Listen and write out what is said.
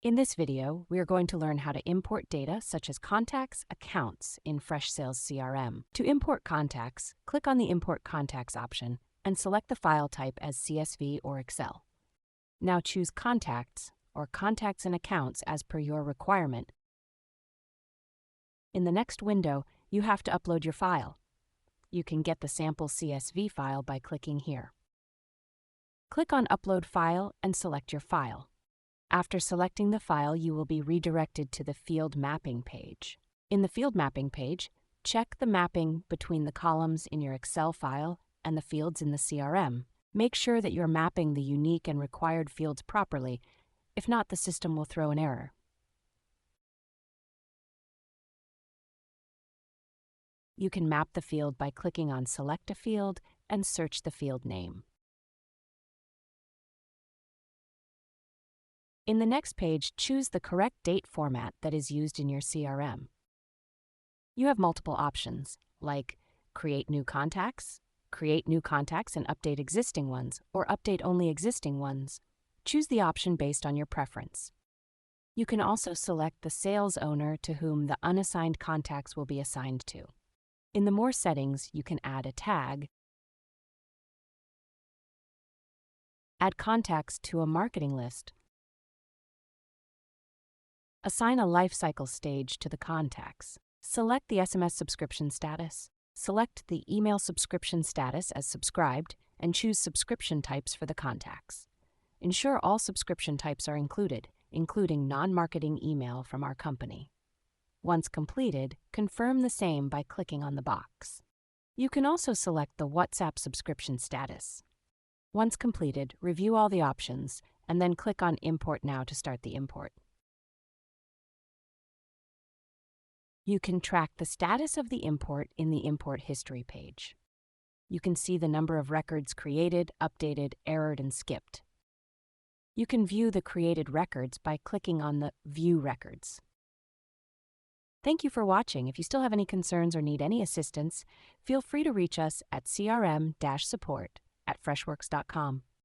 In this video, we are going to learn how to import data such as contacts, accounts in Freshsales CRM. To import contacts, click on the Import Contacts option and select the file type as CSV or Excel. Now choose Contacts or Contacts and Accounts as per your requirement. In the next window, you have to upload your file. You can get the sample CSV file by clicking here. Click on Upload File and select your file. After selecting the file, you will be redirected to the Field Mapping page. In the Field Mapping page, check the mapping between the columns in your Excel file and the fields in the CRM. Make sure that you're mapping the unique and required fields properly. If not, the system will throw an error. You can map the field by clicking on Select a Field and search the field name. In the next page, choose the correct date format that is used in your CRM. You have multiple options, like Create New Contacts and update existing ones, or Update Only Existing Ones. Choose the option based on your preference. You can also select the sales owner to whom the unassigned contacts will be assigned to. In the More settings, you can add a tag, add contacts to a marketing list, assign a life cycle stage to the contacts. Select the SMS subscription status. Select the email subscription status as subscribed and choose subscription types for the contacts. Ensure all subscription types are included, including non-marketing email from our company. Once completed, confirm the same by clicking on the box. You can also select the WhatsApp subscription status. Once completed, review all the options and then click on Import Now to start the import. You can track the status of the import in the Import History page. You can see the number of records created, updated, errored, and skipped. You can view the created records by clicking on the View Records. Thank you for watching. If you still have any concerns or need any assistance, feel free to reach us at crm-support@freshworks.com.